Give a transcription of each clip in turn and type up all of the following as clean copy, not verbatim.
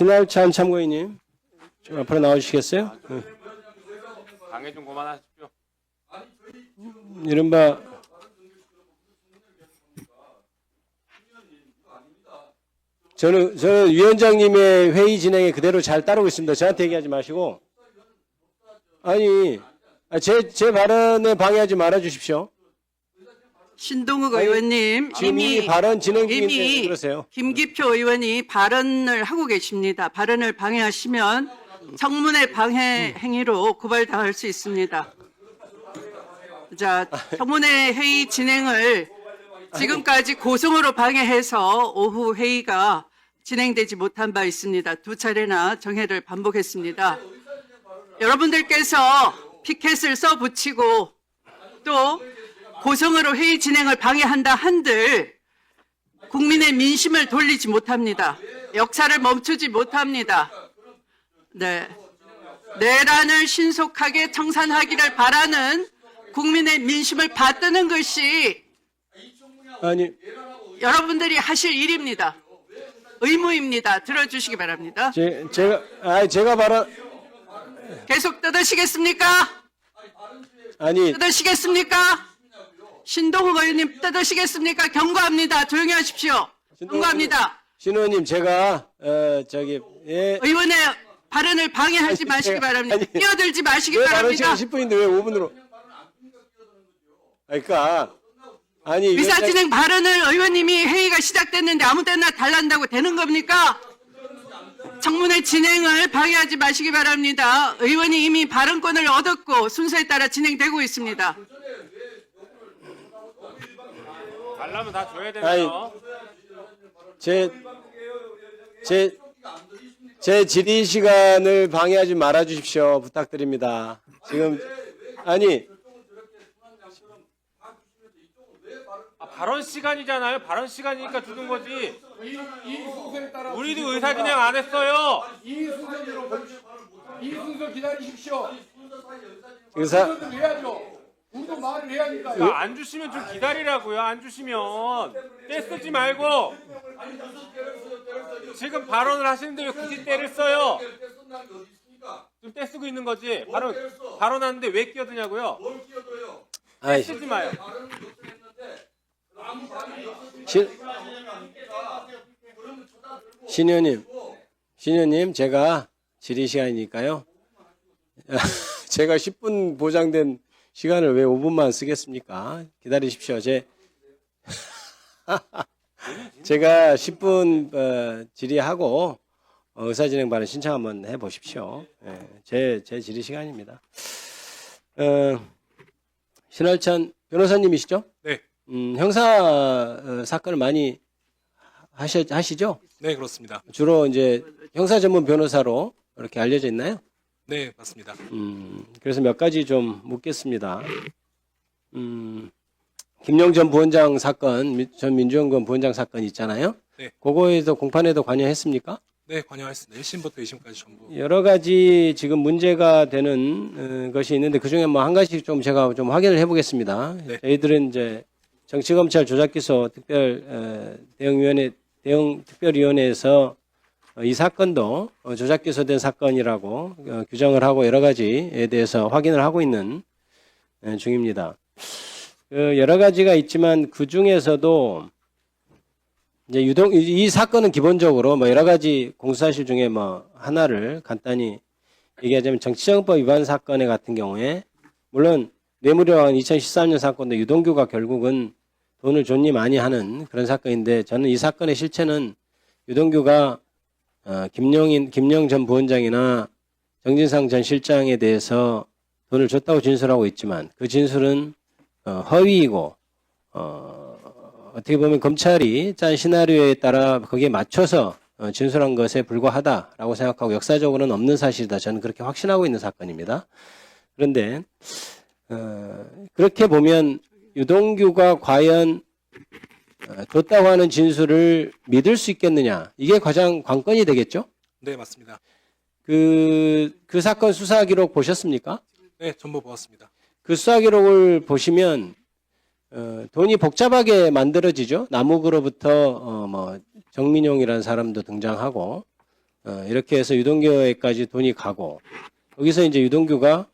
신할찬 참고인님, 좀 앞으로 나와주시겠어요? 방해 좀 그만하십시오. 이른바 저는 위원장님의 회의 진행에 그대로 잘 따르고 있습니다. 저한테 얘기하지 마시고. 아니, 제 발언에 방해하지 말아 주십시오. 신동욱 의원님, 지금 이미 발언 진행 중인데 왜 그러세요? 김기표 의원이 발언을 하고 계십니다. 발언을 방해하시면 청문회 방해 행위로 고발당할 수 있습니다. 자, 청문회 회의 진행을 지금까지 고성으로 방해해서 오후 회의가 진행되지 못한 바 있습니다. 두 차례나 정회를 반복했습니다. 여러분들께서 피켓을 써붙이고 또 고성으로 회의 진행을 방해한다 한들 국민의 민심을 돌리지 못합니다. 역사를 멈추지 못합니다. 네. 내란을 신속하게 청산하기를 바라는 국민의 민심을 받드는 것이 아니, 여러분들이 하실 일입니다. 의무입니다. 들어주시기 바랍니다. 제가 발언, 계속 뜯으시겠습니까? 아니, 뜯으시겠습니까? 신동욱 의원님 뜯으시겠습니까? 경고합니다. 조용히 하십시오. 경고합니다. 신 의원님, 제가, 예. 의원의 발언을 방해하지 마시기 바랍니다. 아니, 끼어들지 마시기 왜 발언 바랍니다. 시간 10분인데 왜 5분으로? 그러니까, 아니. 의사진행 발언을 의원님이 회의가 시작됐는데 아무 때나 달란다고 되는 겁니까? 청문회 진행을 방해하지 마시기 바랍니다. 의원이 이미 발언권을 얻었고 순서에 따라 진행되고 있습니다. 달라면 다 줘야 되나요? 제 질의 시간을 방해하지 말아 주십시오. 부탁드립니다. 지금, 아니, 발언 시간이잖아요. 발언 시간이니까 주는 거지. 우리도 의사 진행 안 했어요. 이 순서 기다리십시오. 의사, 순서를 해야죠. 우리도 말을 해야 하니까요. 그러니까 안 주시면 좀 기다리라고요. 안 주시면 때 쓰지 말고. 지금 발언을 하시는데 왜 굳이 때를 써요? 지금 때 쓰고 있는 거지. 발언하는데 왜 끼어드냐고요? 아이, 쓰지 마요. 신 의원님, 제가 질의 시간이니까요. 제가 10분 보장된 시간을 왜 5분만 쓰겠습니까? 기다리십시오. 제가 10분 질의하고 의사진행 발언 신청 한번 해보십시오. 제 질의 시간입니다. 신할찬 변호사님이시죠? 네. 형사 사건을 많이 하시죠? 네, 그렇습니다. 주로 이제 형사 전문 변호사로 이렇게 알려져 있나요? 네, 맞습니다. 그래서 몇 가지 좀 묻겠습니다. 김용 전 부원장 사건, 전 민주연구원 부원장 사건 있잖아요. 네. 그거에도 공판에도 관여했습니까? 네, 관여했습니다. 1심부터 2심까지 전부. 여러 가지 지금 문제가 되는 것이 있는데 그 중에 뭐 한 가지 좀 제가 좀 확인을 해보겠습니다. 네. 저희들은 이제 정치검찰 조작기소 특별위원회에서 이 사건도 조작기소된 사건이라고 규정을 하고 여러 가지에 대해서 확인을 하고 있는 중입니다. 여러 가지가 있지만 그 중에서도 이제 이 사건은 기본적으로 뭐 여러 가지 공수사실 중에 뭐 하나를 간단히 얘기하자면 정치자금법 위반 사건의 같은 경우에 물론 뇌물이왕 2013년 사건도 유동규가 결국은 돈을 존니 많이 하는 그런 사건인데 저는 이 사건의 실체는 유동규가 김영 전 부원장이나 정진상 전 실장에 대해서 돈을 줬다고 진술하고 있지만 그 진술은 허위이고 어떻게 보면 검찰이 짠 시나리오에 따라 거기에 맞춰서 진술한 것에 불과하다라고 생각하고 역사적으로는 없는 사실이다. 저는 그렇게 확신하고 있는 사건입니다. 그런데 그렇게 보면 유동규가 과연 줬다고 하는 진술을 믿을 수 있겠느냐. 이게 가장 관건이 되겠죠? 네, 맞습니다. 그 사건 수사 기록 보셨습니까? 네, 전부 보았습니다. 그 수사 기록을 보시면 돈이 복잡하게 만들어지죠. 남욱으로부터 뭐 정민용이라는 사람도 등장하고 이렇게 해서 유동규에까지 돈이 가고 여기서 이제 유동규가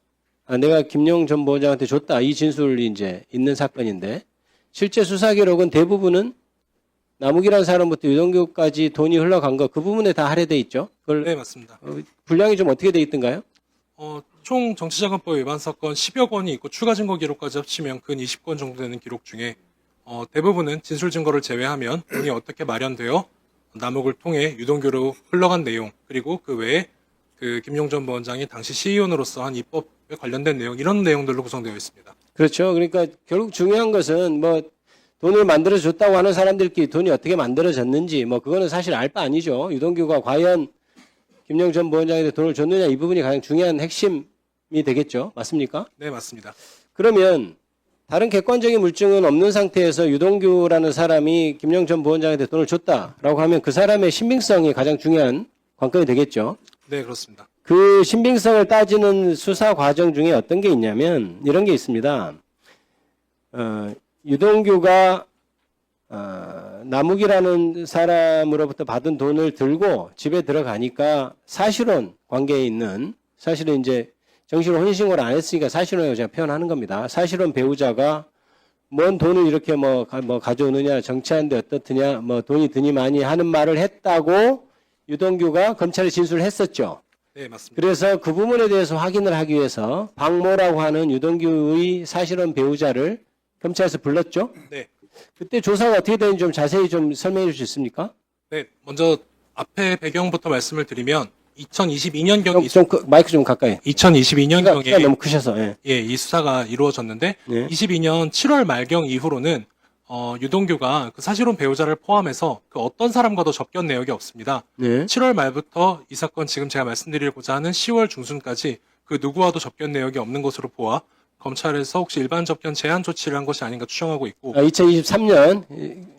내가 김용 전 부원장한테 줬다 이 진술이 이제 있는 사건인데 실제 수사 기록은 대부분은 남욱이라는 사람부터 유동규까지 돈이 흘러간 거 그 부분에 다 할애돼 있죠. 그걸 네, 맞습니다. 분량이 좀 어떻게 돼 있던가요? 총 정치자금법 위반 사건 10여 건이 있고 추가 증거 기록까지 합치면 근 20건 정도 되는 기록 중에 대부분은 진술 증거를 제외하면 돈이 어떻게 마련되어 남욱을 통해 유동규로 흘러간 내용 그리고 그 외에 그 김용 전 부원장이 당시 시의원으로서 한 입법에 관련된 내용 이런 내용들로 구성되어 있습니다. 그렇죠. 그러니까 결국 중요한 것은 뭐 돈을 만들어줬다고 하는 사람들끼리 돈이 어떻게 만들어졌는지 뭐 그거는 사실 알 바 아니죠. 유동규가 과연 김용 전 부원장에게 돈을 줬느냐 이 부분이 가장 중요한 핵심이 되겠죠. 맞습니까? 네, 맞습니다. 그러면 다른 객관적인 물증은 없는 상태에서 유동규라는 사람이 김용 전 부원장한테 돈을 줬다라고 하면 그 사람의 신빙성이 가장 중요한 관건이 되겠죠. 네, 그렇습니다. 그 신빙성을 따지는 수사 과정 중에 어떤 게 있냐면 이런 게 있습니다. 유동규가 남욱이라는 사람으로부터 받은 돈을 들고 집에 들어가니까 사실혼 관계에 있는 사실은 이제 정식으로 혼인신고를 안 했으니까 사실혼이라고 제가 표현하는 겁니다. 사실혼 배우자가 뭔 돈을 이렇게 뭐 가져오느냐 정치하는데 어떻느냐 뭐 돈이 드니 많이 하는 말을 했다고 유동규가 검찰에 진술을 했었죠. 네, 맞습니다. 그래서 그 부분에 대해서 확인을 하기 위해서 박모라고 하는 유동규의 사실혼 배우자를 검찰에서 불렀죠. 네. 그때 조사가 어떻게 되는지 좀 자세히 좀 설명해 주실 수 있습니까? 네, 먼저 앞에 배경부터 말씀을 드리면 2022년경 마이크 좀 가까이. 2022년경에 키가 너무 크셔서. 예. 이 수사가 이루어졌는데 네. 22년 7월 말경 이후로는 유동규가 그 사실혼 배우자를 포함해서 그 어떤 사람과도 접견 내역이 없습니다. 네. 7월 말부터 이 사건 지금 제가 말씀드리고자 하는 10월 중순까지 그 누구와도 접견 내역이 없는 것으로 보아 검찰에서 혹시 일반 접견 제한 조치를 한 것이 아닌가 추정하고 있고 2023년,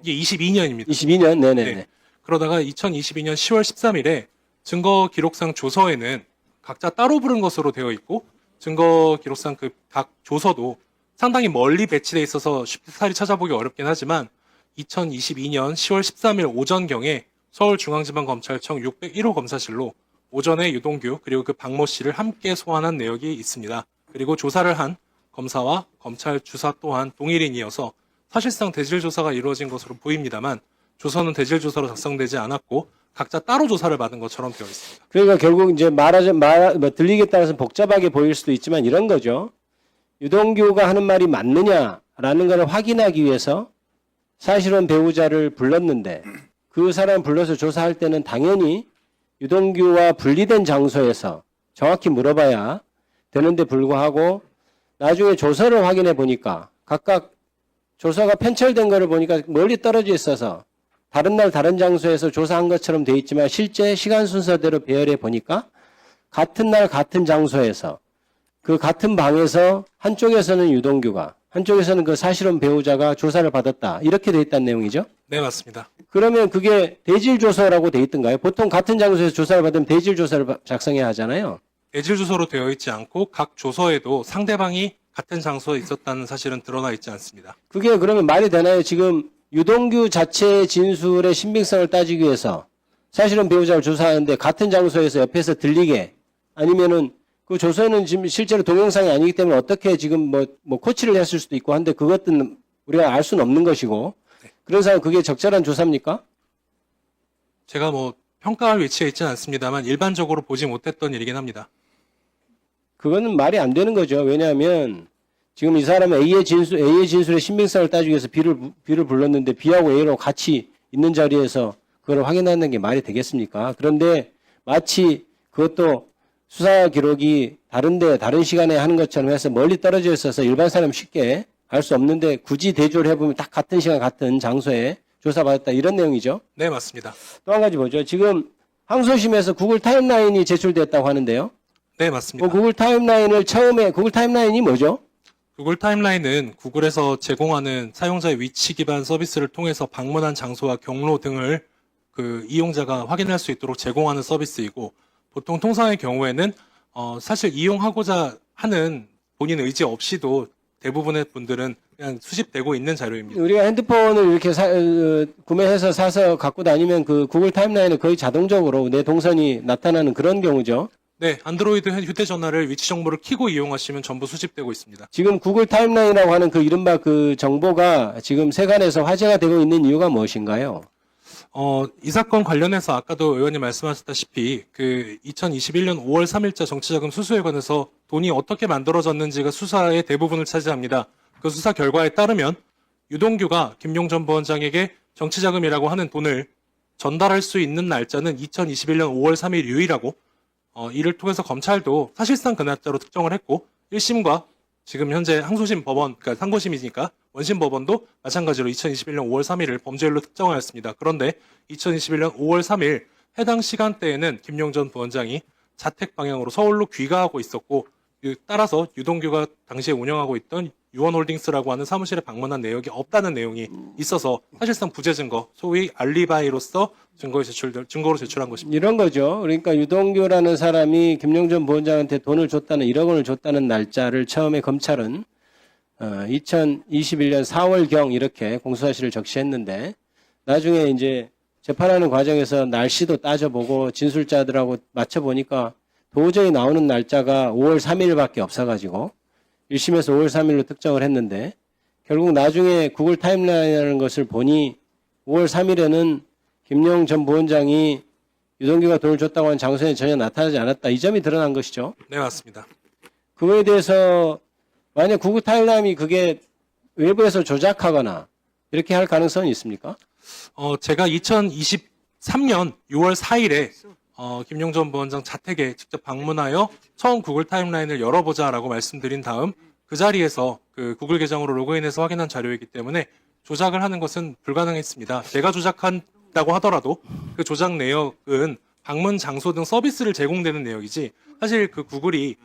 이게 22년입니다. 22년, 네네네. 네. 그러다가 2022년 10월 13일에 증거 기록상 조서에는 각자 따로 부른 것으로 되어 있고 증거 기록상 그 각 조서도 상당히 멀리 배치돼 있어서 쉽사리 찾아보기 어렵긴 하지만 2022년 10월 13일 오전경에 서울중앙지방검찰청 601호 검사실로 오전에 유동규 그리고 그 박모 씨를 함께 소환한 내역이 있습니다. 그리고 조사를 한 검사와 검찰 주사 또한 동일인이어서 사실상 대질조사가 이루어진 것으로 보입니다만 조서는 대질조사로 작성되지 않았고 각자 따로 조사를 받은 것처럼 되어 있습니다. 그러니까 결국 이제 들리기에 따라서 복잡하게 보일 수도 있지만 이런 거죠. 유동규가 하는 말이 맞느냐라는 걸 확인하기 위해서 사실혼 배우자를 불렀는데 그 사람 불러서 조사할 때는 당연히 유동규와 분리된 장소에서 정확히 물어봐야 되는데 불구하고 나중에 조서를 확인해 보니까 각각 조서가 편철된 거를 보니까 멀리 떨어져 있어서 다른 날 다른 장소에서 조사한 것처럼 돼 있지만 실제 시간 순서대로 배열해 보니까 같은 날 같은 장소에서 그 같은 방에서 한쪽에서는 유동규가 한쪽에서는 그 사실혼 배우자가 조사를 받았다. 이렇게 돼 있다는 내용이죠. 네, 맞습니다. 그러면 그게 대질조서라고 돼 있던가요? 보통 같은 장소에서 조사를 받으면 대질조서를 작성해야 하잖아요. 대질조서로 되어 있지 않고 각 조서에도 상대방이 같은 장소에 있었다는 사실은 드러나 있지 않습니다. 그게 그러면 말이 되나요? 지금 유동규 자체의 진술의 신빙성을 따지기 위해서 사실은 배우자를 조사하는데 같은 장소에서 옆에서 들리게 아니면은 그 조서에는 지금 실제로 동영상이 아니기 때문에 어떻게 지금 뭐 코치를 했을 수도 있고 한데 그것들은 우리가 알 수는 없는 것이고 그런 상황 그게 적절한 조사입니까? 제가 평가할 위치에 있지는 않습니다만 일반적으로 보지 못했던 일이긴 합니다. 그거는 말이 안 되는 거죠. 왜냐하면 지금 이 사람은 A의 진술의 신빙성을 따지기 위해서 B를 불렀는데 B하고 A로 같이 있는 자리에서 그걸 확인하는 게 말이 되겠습니까? 그런데 마치 그것도 수사 기록이 다른 시간에 하는 것처럼 해서 멀리 떨어져 있어서 일반 사람 쉽게 알 수 없는데 굳이 대조를 해보면 딱 같은 시간 같은 장소에 조사받았다 이런 내용이죠. 네, 맞습니다. 또 한 가지 보죠. 지금 항소심에서 구글 타임라인이 제출됐다고 하는데요. 네, 맞습니다. 구글 타임라인이 뭐죠? 구글 타임라인은 구글에서 제공하는 사용자의 위치 기반 서비스를 통해서 방문한 장소와 경로 등을 그 이용자가 확인할 수 있도록 제공하는 서비스이고 보통 통상의 경우에는 사실 이용하고자 하는 본인 의지 없이도 대부분의 분들은 그냥 수집되고 있는 자료입니다. 우리가 핸드폰을 이렇게 구매해서 사서 갖고 다니면 그 구글 타임라인에 거의 자동적으로 내 동선이 나타나는 그런 경우죠. 네, 안드로이드 휴대전화를 위치 정보를 키고 이용하시면 전부 수집되고 있습니다. 지금 구글 타임라인이라고 하는 그 이른바 그 정보가 지금 세간에서 화제가 되고 있는 이유가 무엇인가요? 이 사건 관련해서 아까도 의원님 말씀하셨다시피 그 2021년 5월 3일자 정치자금 수수에 관해서 돈이 어떻게 만들어졌는지가 수사의 대부분을 차지합니다. 그 수사 결과에 따르면 유동규가 김용전 부원장에게 정치자금이라고 하는 돈을 전달할 수 있는 날짜는 2021년 5월 3일 유일하고 이를 통해서 검찰도 사실상 그 날짜로 특정을 했고 1심과 지금 현재 항소심 법원, 그러니까 상고심이니까 원심 법원도 마찬가지로 2021년 5월 3일을 범죄일로 특정하였습니다. 그런데 2021년 5월 3일 해당 시간대에는 김용전 부원장이 자택 방향으로 서울로 귀가하고 있었고 따라서 유동규가 당시에 운영하고 있던 유원홀딩스라고 하는 사무실에 방문한 내역이 없다는 내용이 있어서 사실상 부재 증거, 소위 알리바이로서 증거로 제출한 것입니다. 이런 거죠. 그러니까 유동규라는 사람이 김용전 부원장한테 돈을 줬다는 1억 원을 줬다는 날짜를 처음에 검찰은 2021년 4월경 이렇게 공소사실을 적시했는데 나중에 이제 재판하는 과정에서 날씨도 따져보고 진술자들하고 맞춰보니까 도저히 나오는 날짜가 5월 3일밖에 없어가지고 1심에서 5월 3일로 특정을 했는데 결국 나중에 구글 타임라인이라는 것을 보니 5월 3일에는 김용 전 부원장이 유동규가 돈을 줬다고 하는 장소에 전혀 나타나지 않았다. 이 점이 드러난 것이죠. 네, 맞습니다. 그거에 대해서 만약 구글 타임라인이 그게 외부에서 조작하거나 이렇게 할 가능성이 있습니까? 제가 2023년 6월 4일에 김용전 부원장 자택에 직접 방문하여 처음 구글 타임라인을 열어보자라고 말씀드린 다음 그 자리에서 그 구글 계정으로 로그인해서 확인한 자료이기 때문에 조작을 하는 것은 불가능했습니다. 제가 조작한다고 하더라도 그 조작 내역은 방문 장소 등 서비스를 제공되는 내역이지 사실 그 구글이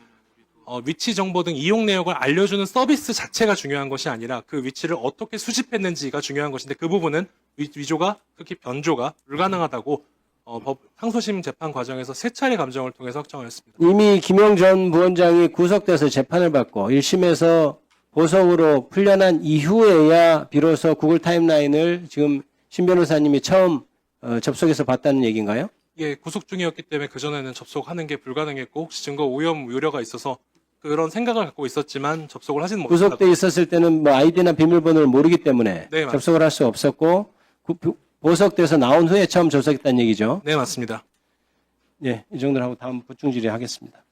위치 정보 등 이용 내역을 알려주는 서비스 자체가 중요한 것이 아니라 그 위치를 어떻게 수집했는지가 중요한 것인데 그 부분은 위조가 특히 변조가 불가능하다고 상소심 재판 과정에서 3차례 감정을 통해서 확정하였습니다. 이미 김용 전 부원장이 구속돼서 재판을 받고 1심에서 보석으로 풀려난 이후에야 비로소 구글 타임라인을 지금 신 변호사님이 처음 접속해서 봤다는 얘기인가요? 예, 구속 중이었기 때문에 그전에는 접속하는 게 불가능했고 혹시 증거 오염 우려가 있어서 그런 생각을 갖고 있었지만 접속을 하지는 못했다. 구속돼 있었을 때는 뭐 아이디나 비밀번호를 모르기 때문에 네, 맞습니다. 접속을 할 수 없었고 보석돼서 나온 후에 처음 접속했다는 얘기죠. 네, 맞습니다. 예, 이 정도로 하고 다음 보충 질의하겠습니다.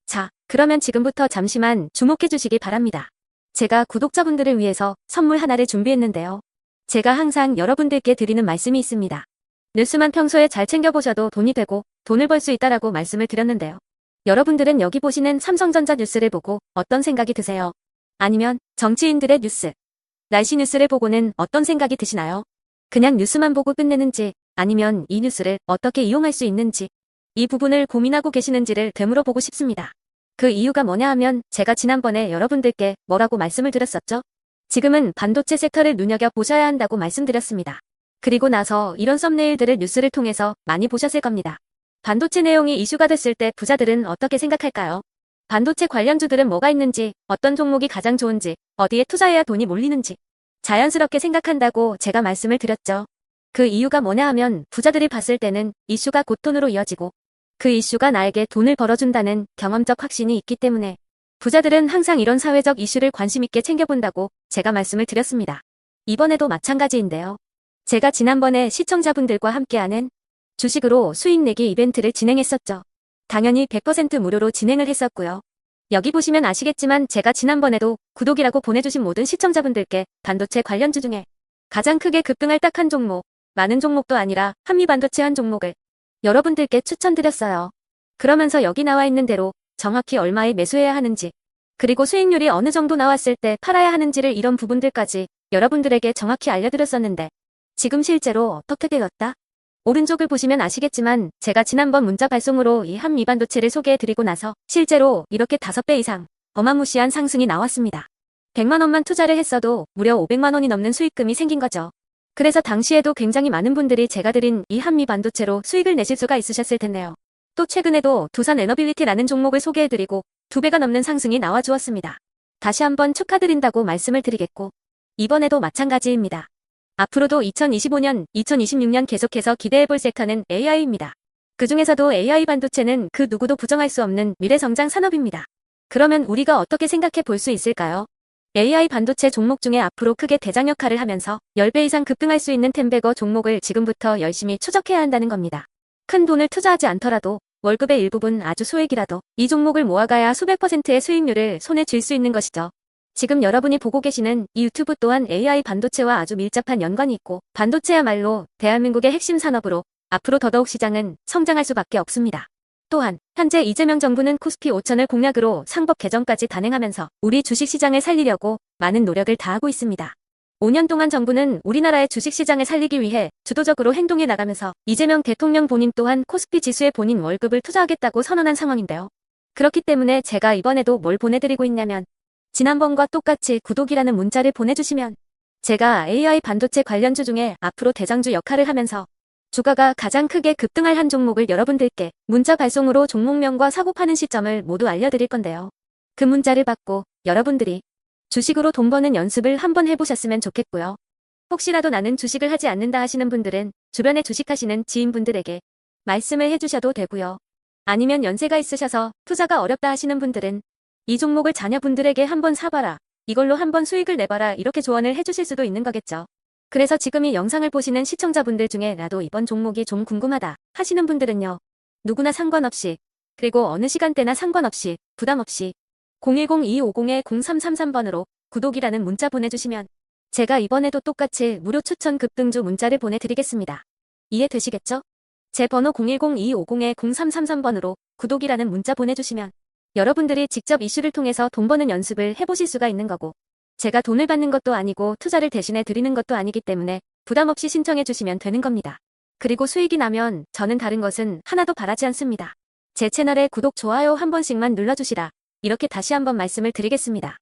자, 그러면 지금부터 잠시만 주목해 주시기 바랍니다. 제가 구독자분들을 위해서 선물 하나를 준비했는데요. 제가 항상 여러분들께 드리는 말씀이 있습니다. 뉴스만 평소에 잘 챙겨보셔도 돈이 되고 돈을 벌 수 있다라고 말씀을 드렸는데요. 여러분들은 여기 보시는 삼성전자 뉴스를 보고 어떤 생각이 드세요? 아니면 정치인들의 뉴스, 날씨 뉴스를 보고는 어떤 생각이 드시나요? 그냥 뉴스만 보고 끝내는지 아니면 이 뉴스를 어떻게 이용할 수 있는지 이 부분을 고민하고 계시는지를 되물어보고 싶습니다. 그 이유가 뭐냐 하면 제가 지난번에 여러분들께 뭐라고 말씀을 드렸었죠? 지금은 반도체 섹터를 눈여겨보셔야 한다고 말씀드렸습니다. 그리고 나서 이런 썸네일들을 뉴스를 통해서 많이 보셨을 겁니다. 반도체 내용이 이슈가 됐을 때 부자들은 어떻게 생각할까요? 반도체 관련주들은 뭐가 있는지, 어떤 종목이 가장 좋은지, 어디에 투자해야 돈이 몰리는지 자연스럽게 생각한다고 제가 말씀을 드렸죠. 그 이유가 뭐냐 하면 부자들이 봤을 때는 이슈가 곧 돈으로 이어지고 그 이슈가 나에게 돈을 벌어준다는 경험적 확신이 있기 때문에 부자들은 항상 이런 사회적 이슈를 관심 있게 챙겨본다고 제가 말씀을 드렸습니다. 이번에도 마찬가지인데요. 제가 지난번에 시청자분들과 함께하는 주식으로 수익 내기 이벤트를 진행했었죠. 당연히 100% 무료로 진행을 했었고요. 여기 보시면 아시겠지만 제가 지난번에도 구독이라고 보내주신 모든 시청자분들께 반도체 관련주 중에 가장 크게 급등할 딱 한 종목, 많은 종목도 아니라 한미반도체 한 종목을 여러분들께 추천드렸어요. 그러면서 여기 나와 있는 대로 정확히 얼마에 매수해야 하는지, 그리고 수익률이 어느 정도 나왔을 때 팔아야 하는지를 이런 부분들까지 여러분들에게 정확히 알려드렸었는데 지금 실제로 어떻게 되었다? 오른쪽을 보시면 아시겠지만 제가 지난번 문자 발송으로 이 한미반도체를 소개해드리고 나서 실제로 이렇게 5배 이상 어마무시한 상승이 나왔습니다. 100만 원만 투자를 했어도 무려 500만 원이 넘는 수익금이 생긴 거죠. 그래서 당시에도 굉장히 많은 분들이 제가 드린 이 한미반도체로 수익을 내실 수가 있으셨을 텐데요. 또 최근에도 두산 에너빌리티라는 종목을 소개해드리고 2배가 넘는 상승이 나와주었습니다. 다시 한번 축하드린다고 말씀을 드리겠고, 이번에도 마찬가지입니다. 앞으로도 2025년, 2026년 계속해서 기대해볼 섹터는 AI입니다. 그 중에서도 AI 반도체는 그 누구도 부정할 수 없는 미래성장 산업입니다. 그러면 우리가 어떻게 생각해 볼 수 있을까요? AI 반도체 종목 중에 앞으로 크게 대장 역할을 하면서 10배 이상 급등할 수 있는 템베거 종목을 지금부터 열심히 추적해야 한다는 겁니다. 큰 돈을 투자하지 않더라도 월급의 일부분 아주 소액이라도 이 종목을 모아가야 수백 %의 수익률을 손에 쥘 수 있는 것이죠. 지금 여러분이 보고 계시는 이 유튜브 또한 AI 반도체와 아주 밀접한 연관이 있고 반도체야말로 대한민국의 핵심 산업으로 앞으로 더더욱 시장은 성장할 수밖에 없습니다. 또한 현재 이재명 정부는 코스피 5천을 공약으로 상법 개정까지 단행하면서 우리 주식시장을 살리려고 많은 노력을 다하고 있습니다. 5년 동안 정부는 우리나라의 주식시장을 살리기 위해 주도적으로 행동해 나가면서 이재명 대통령 본인 또한 코스피 지수에 본인 월급을 투자하겠다고 선언한 상황인데요. 그렇기 때문에 제가 이번에도 뭘 보내드리고 있냐면 지난번과 똑같이 구독이라는 문자를 보내주시면 제가 AI 반도체 관련주 중에 앞으로 대장주 역할을 하면서 주가가 가장 크게 급등할 한 종목을 여러분들께 문자 발송으로 종목명과 사고 파는 시점을 모두 알려드릴 건데요. 그 문자를 받고 여러분들이 주식으로 돈 버는 연습을 한번 해보셨으면 좋겠고요. 혹시라도 나는 주식을 하지 않는다 하시는 분들은 주변에 주식하시는 지인분들에게 말씀을 해주셔도 되고요. 아니면 연세가 있으셔서 투자가 어렵다 하시는 분들은 이 종목을 자녀분들에게 한번 사봐라, 이걸로 한번 수익을 내봐라 이렇게 조언을 해주실 수도 있는 거겠죠. 그래서 지금 이 영상을 보시는 시청자분들 중에 나도 이번 종목이 좀 궁금하다 하시는 분들은요. 누구나 상관없이, 그리고 어느 시간대나 상관없이 부담 없이 010-2250-0333번으로 구독이라는 문자 보내주시면 제가 이번에도 똑같이 무료 추천 급등주 문자를 보내드리겠습니다. 이해되시겠죠? 제 번호 010-2250-0333번으로 구독이라는 문자 보내주시면 여러분들이 직접 이슈를 통해서 돈 버는 연습을 해보실 수가 있는 거고, 제가 돈을 받는 것도 아니고 투자를 대신해 드리는 것도 아니기 때문에 부담 없이 신청해 주시면 되는 겁니다. 그리고 수익이 나면 저는 다른 것은 하나도 바라지 않습니다. 제 채널에 구독, 좋아요 한 번씩만 눌러주시라, 이렇게 다시 한번 말씀을 드리겠습니다.